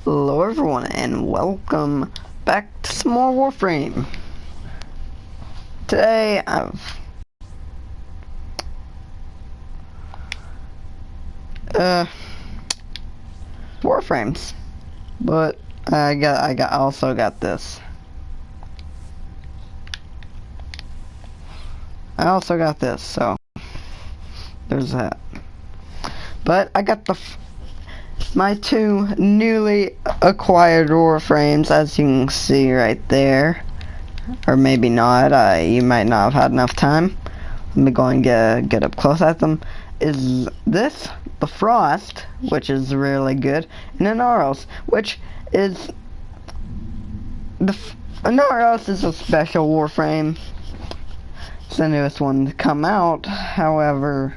Hello everyone and welcome back to some more Warframe. Today I've Warframes. But I also got this. I also got this, so there's that. But I got my two newly acquired Warframes, as you can see right there. Or maybe not, you might not have had enough time. Let me go and get up close at them. Is this the Frost, which is really good, and an Aros, which is an Aros is a special Warframe. It's the newest one to come out. However,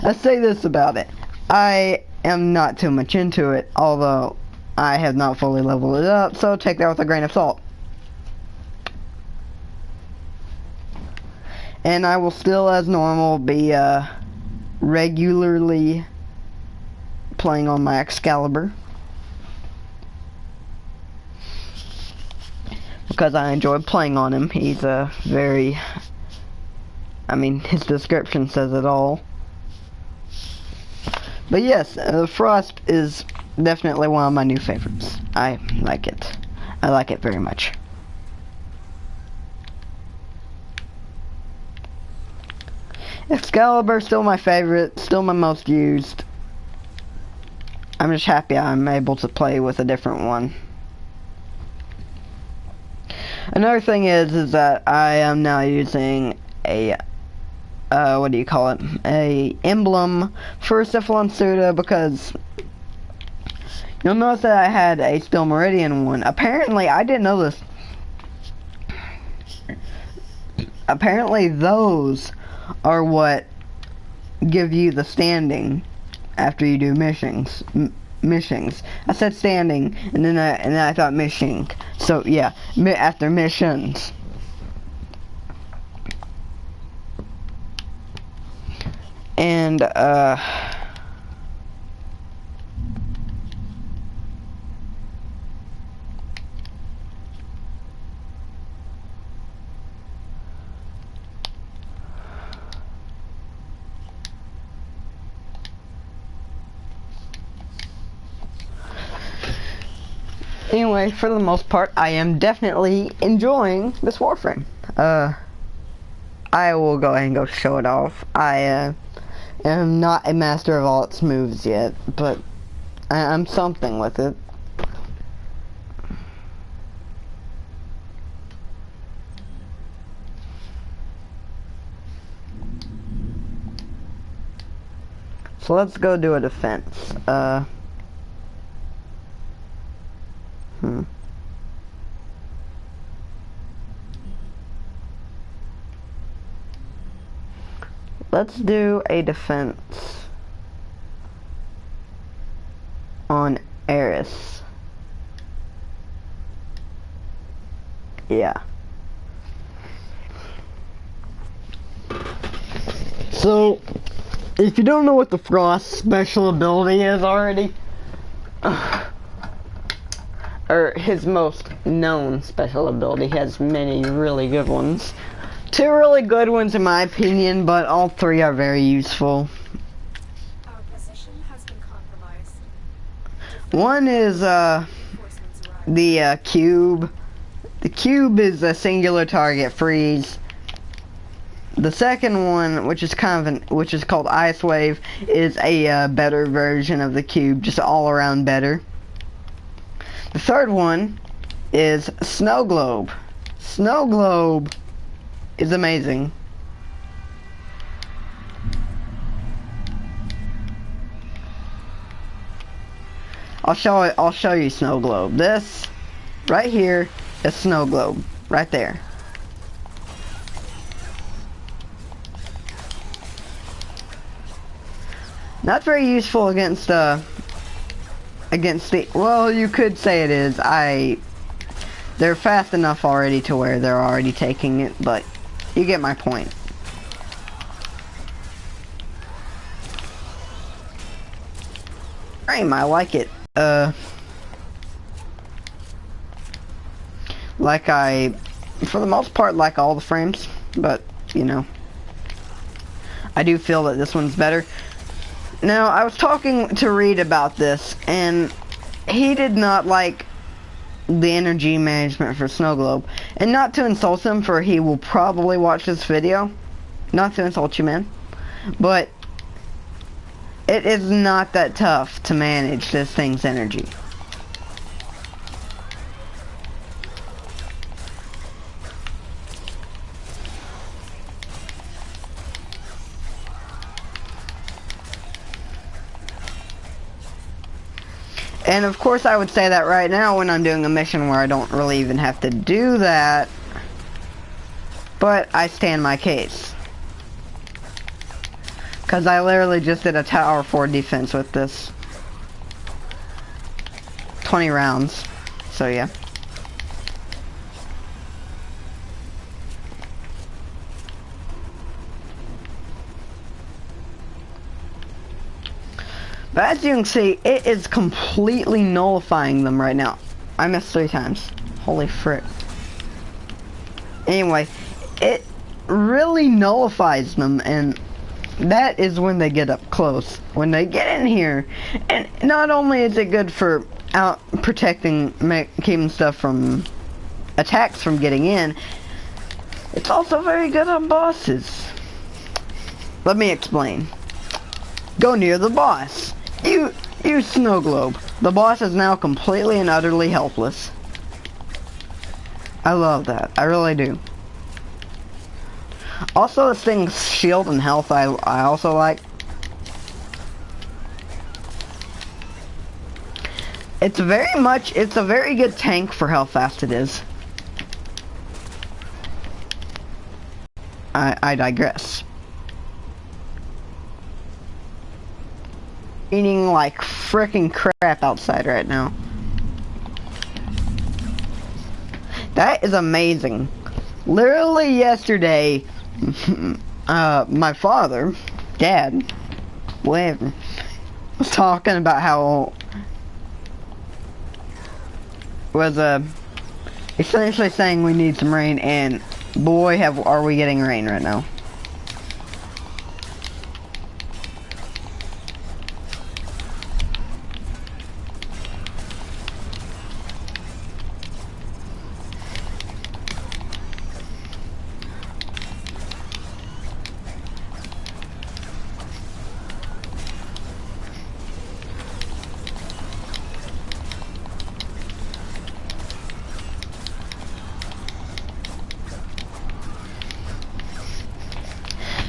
I say this about it: I am not too much into it, although I have not fully leveled it up, so take that with a grain of salt. And I will still, as normal, be regularly playing on my Excalibur, because I enjoy playing on him. He's a very, his description says it all. But yes, Frost is definitely one of my new favorites. I like it. I like it very much. Excalibur, still my favorite, still my most used. I'm just happy I'm able to play with a different one. Another thing is that I am now using a what do you call it? A emblem for Cephalon Suda, because you'll notice that I had a Steel Meridian one. Apparently, I didn't know this. Apparently, those are what give you the standing after you do missions. Missions. I said standing, and then I thought mission. So yeah, after missions. And anyway, for the most part, I am definitely enjoying this Warframe. I will go ahead and go show it off. I am not a master of all its moves yet, but I'm something with it. So let's go do a defense. Let's do a defense on Eris. Yeah. So, if you don't know what the Frost special ability is already, or his most known special ability, he has many really good ones. Two really good ones in my opinion, but all three are very useful. Our position has been compromised. One is the cube. The cube is a singular target freeze. The second one, which is called Ice Wave, is a better version of the cube, just all around better. The third one is Snow Globe. Snow Globe is amazing. I'll show you Snow Globe. This right here is Snow Globe, right there. Not very useful against the well, you could say it is. They're fast enough already to where they're already taking it, but you get my point. frame. I like it. Like for the most part, like all the frames, but you know, I do feel that this one's better. Now, I was talking to Reed about this, and he did not like the energy management for Snow Globe. And not to insult him, for he will probably watch this video. Not to insult you, man. But it is not that tough to manage this thing's energy. And of course I would say that right now when I'm doing a mission where I don't really even have to do that. But I stand my case. Because I literally just did a tower 4 defense with this. 20 rounds. So yeah. But as you can see, it is completely nullifying them right now. I missed 3 times. Holy frick. Anyway, it really nullifies them, and that is when they get up close. When they get in here, and not only is it good for protecting, keeping stuff from attacks from getting in, it's also very good on bosses. Let me explain. Go near the boss. You Snow Globe. The boss is now completely and utterly helpless. I love that. I really do. Also, this thing's shield and health I also like. It's a very good tank for how fast it is. I digress. Eating like frickin' crap outside right now. That is amazing. Literally yesterday, my father, dad, whatever, was talking about how was essentially saying we need some rain, and boy are we getting rain right now.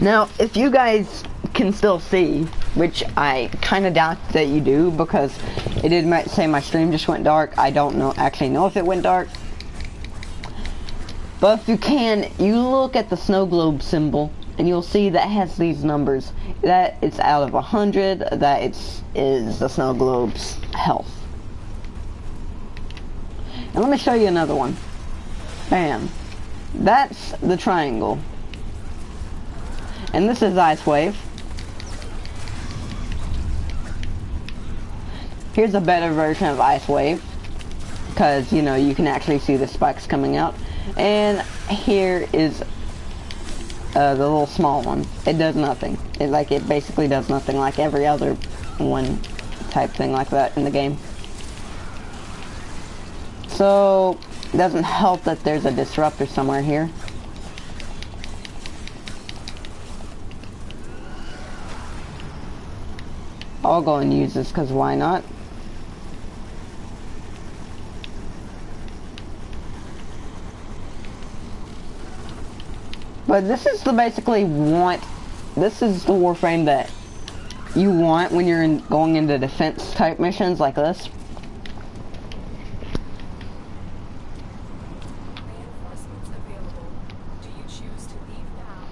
Now, if you guys can still see, which I kind of doubt that you do, because it did say my stream just went dark. I don't actually know if it went dark. But if you can, you look at the snow globe symbol, and you'll see that has these numbers. That it's out of 100, that is the snow globe's health. And let me show you another one. Bam. That's the triangle. And this is Ice Wave. Here's a better version of Ice Wave, because, you know, you can actually see the spikes coming out. And here is the little small one. It does nothing. It basically does nothing like every other one type thing like that in the game. So, it doesn't help that there's a disruptor somewhere here. I'll go and use this, because why not? But this is the this is the Warframe that you want when you're going into defense type missions like this. Reinforcements available. Do you choose to leave now?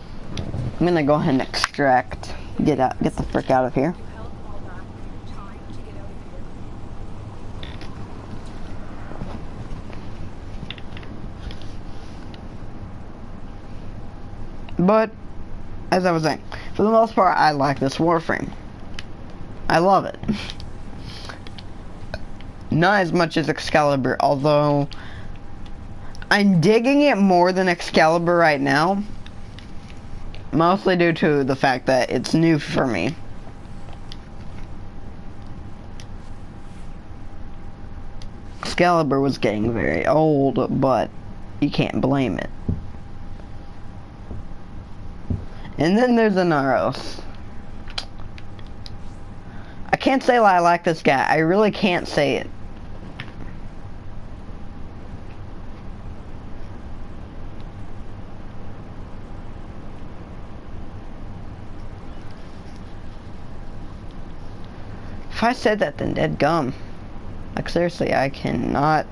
I'm gonna go ahead and extract. Get the frick out of here. You held all that time to get out of here. But, as I was saying, for the most part, I like this Warframe. I love it. Not as much as Excalibur, although I'm digging it more than Excalibur right now. Mostly due to the fact that it's new for me. Excalibur was getting very old, but you can't blame it. And then there's Anaros. I can't say I like this guy. I really can't say it. If I said that, then dead gum. Like, seriously, I cannot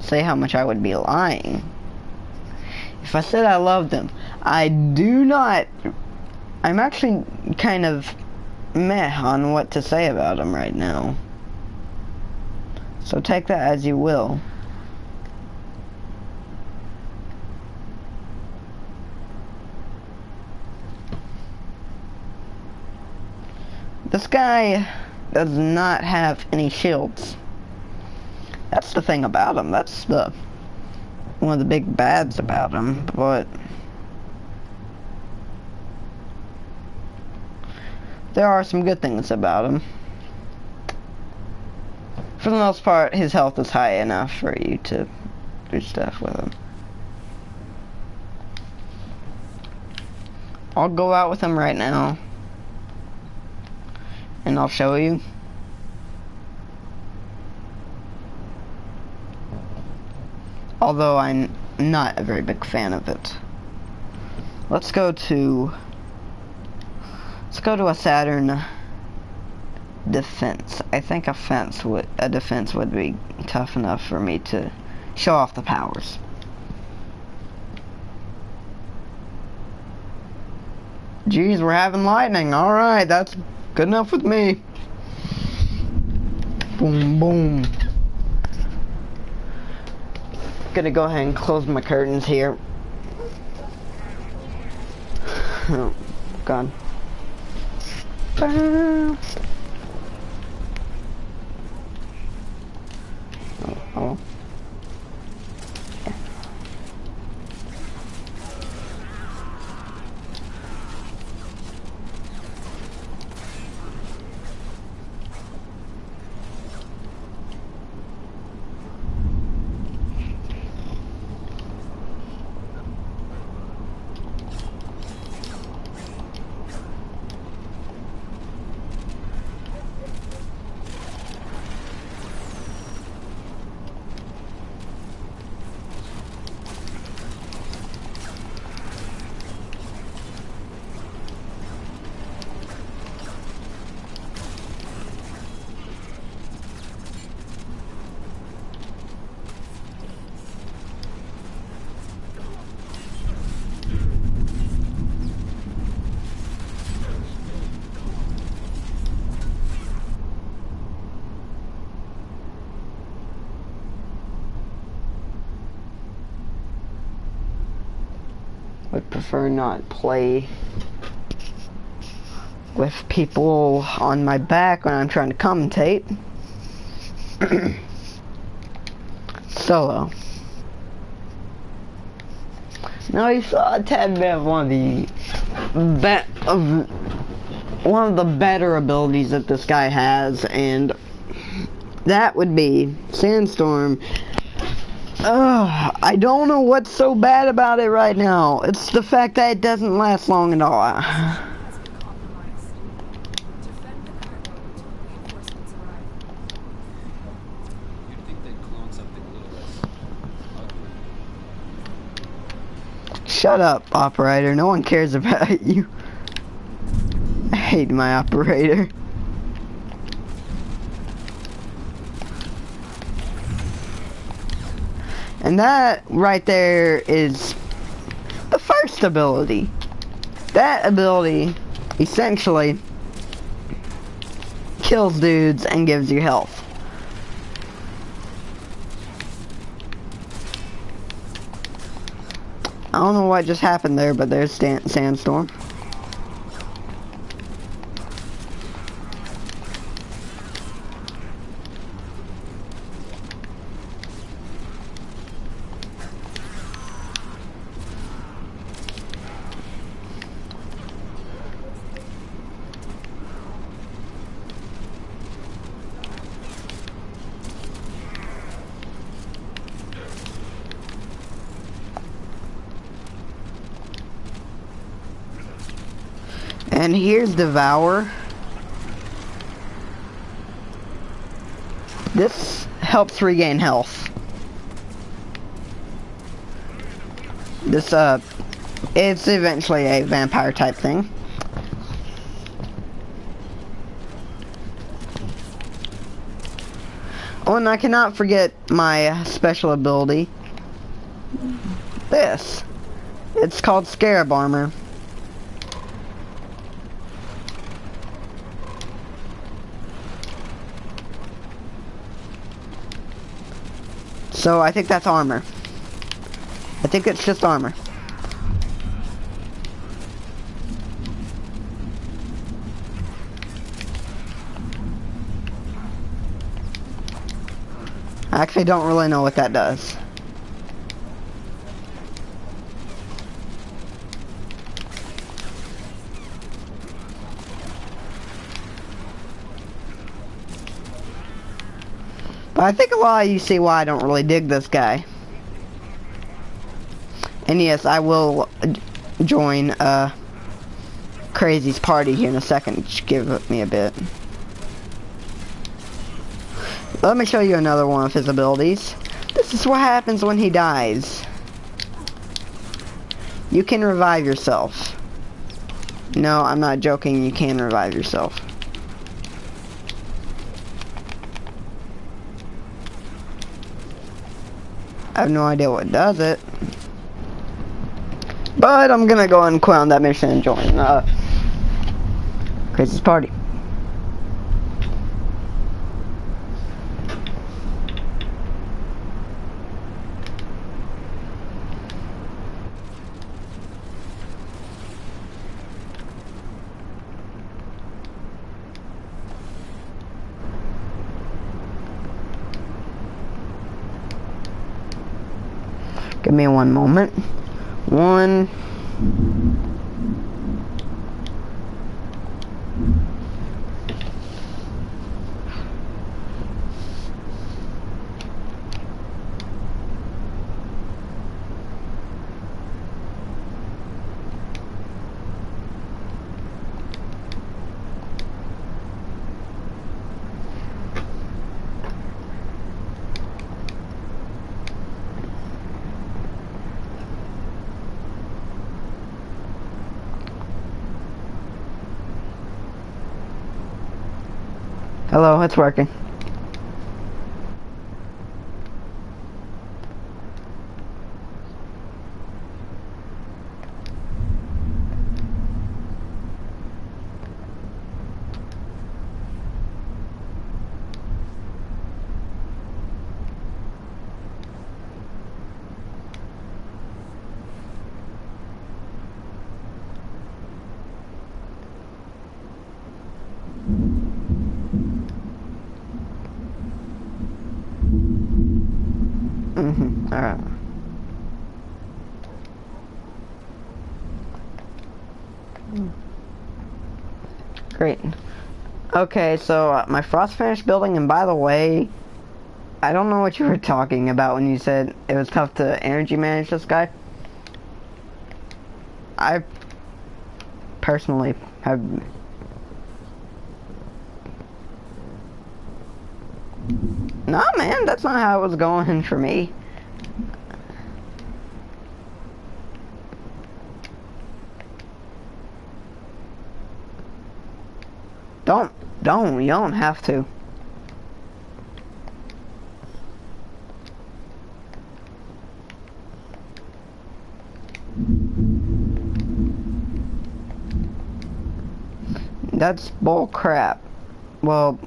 say how much I would be lying. If I said I loved him, I do not. I'm actually kind of meh on what to say about him right now. So take that as you will. This guy does not have any shields. That's the thing about him. That's the one of the big bads about him, but there are some good things about him. For the most part, his health is high enough for you to do stuff with him. I'll go out with him right now, and I'll show you. Although I'm not a very big fan of it. Let's go to a Saturn defense. I think a defense would be tough enough for me to show off the powers. Geez, we're having lightning. Alright, that's good enough with me. Boom, boom. Gonna go ahead and close my curtains here. Oh, God. Oh. Would prefer not play with people on my back when I'm trying to commentate. Solo. Now you saw a tad bit of one of the better abilities that this guy has, and that would be Sandstorm. I don't know what's so bad about it right now. It's the fact that it doesn't last long at all. You'd think they'd clone something a little less ugly. Shut up, operator. No one cares about you. I hate my operator. And that right there is the first ability. That ability essentially kills dudes and gives you health. I don't know what just happened there, but there's Sandstorm. And here's Devour. This helps regain health. This, it's eventually a vampire type thing. Oh, and I cannot forget my special ability. This. It's called Scarab Armor. So I think that's armor. I think it's just armor. I actually don't really know what that does. But I think a lot of you see why I don't really dig this guy. And yes, I will join Crazy's party here in a second. Just give me a bit. Let me show you another one of his abilities. This is what happens when he dies. You can revive yourself. No, I'm not joking. You can revive yourself. I have no idea what does it. But I'm gonna go and quit on that mission and join Crazy's party. Give me one moment. One. Hello, it's working. Alright. Great. Okay, so my frost finished building, and by the way, I don't know what you were talking about when you said it was tough to energy manage this guy. I personally have... Nah, man, that's not how it was going for me. You don't have to. That's bull crap. Well,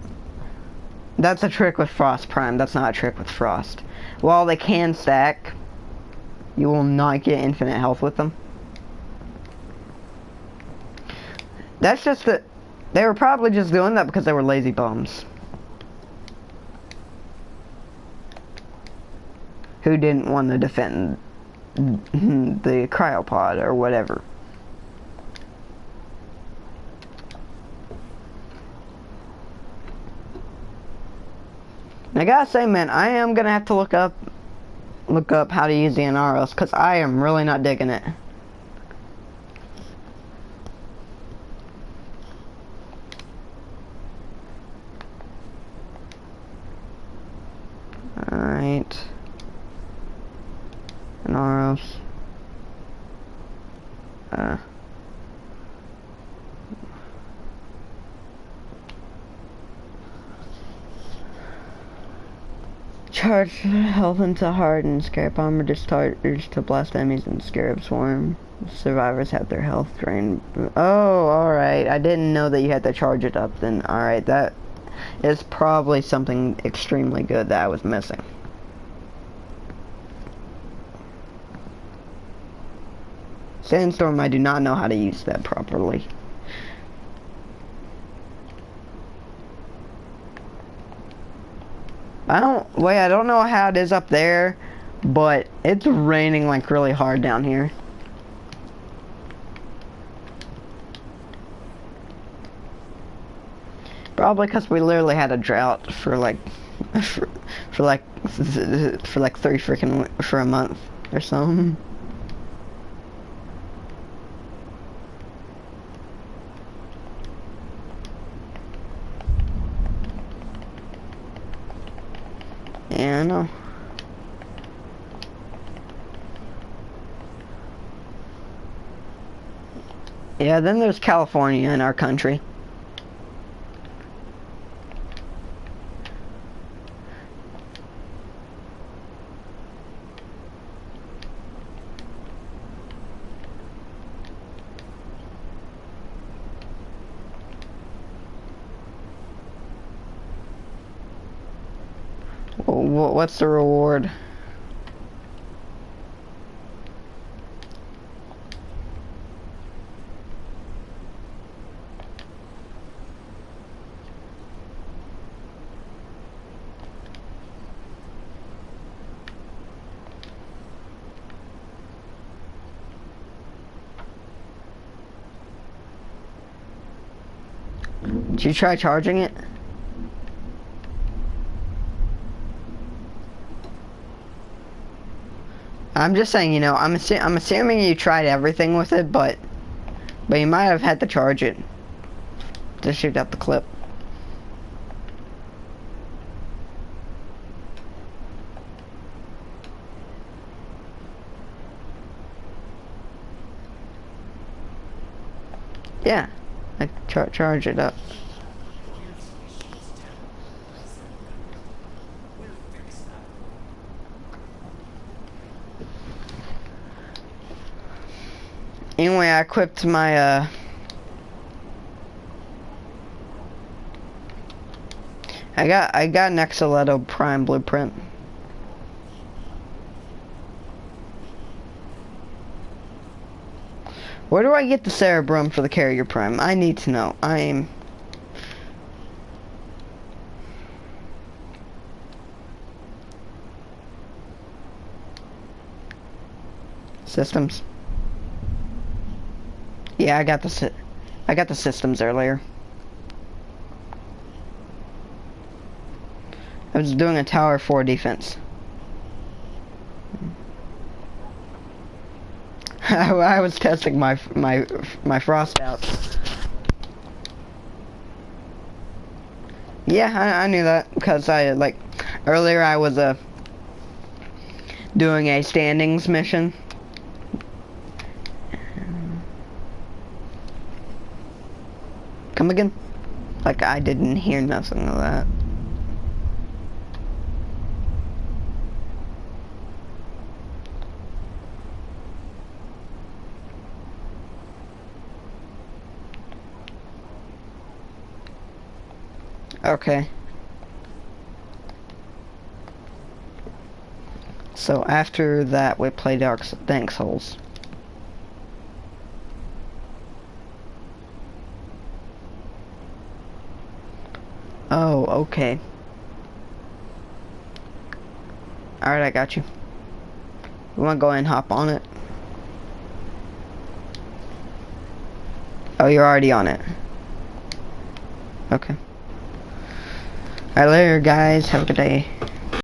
that's a trick with Frost Prime. That's not a trick with Frost. While they can stack, you will not get infinite health with them. That's just that they were probably just doing that because they were lazy bums who didn't want to defend the cryopod or whatever. I gotta say, man, I am gonna have to look up how to use the Inaros, because I am really not digging it. Charge health into hard and scarab armor discharges to blast enemies and scarab swarm. Survivors have their health drained. Oh, alright. I didn't know that you had to charge it up then. Alright, that is probably something extremely good that I was missing. Sandstorm, I do not know how to use that properly. I don't know how it is up there, but it's raining like really hard down here. Probably because we literally had a drought for like, for like 3 for a month or something. Yeah, I know. Yeah, then there's California in our country. What's the reward? Did you try charging it? I'm just saying, you know, I'm assuming you tried everything with it, but you might have had to charge it to shoot out the clip. Yeah, like charge it up. Anyway, I equipped my I got an Exoleto Prime blueprint. Where do I get the Cerebrum for the Carrier Prime? I need to know. Systems. Yeah, I got the systems earlier. I was doing a tower 4 defense. I was testing my frost out. Yeah, I knew that because earlier I was doing a standings mission. Come again? Like I didn't hear nothing of that. Okay. So after that we play Dark Souls. Oh, okay. Alright, I got you. You wanna go ahead and hop on it? Oh, you're already on it. Okay. Alright, later guys, have a good day.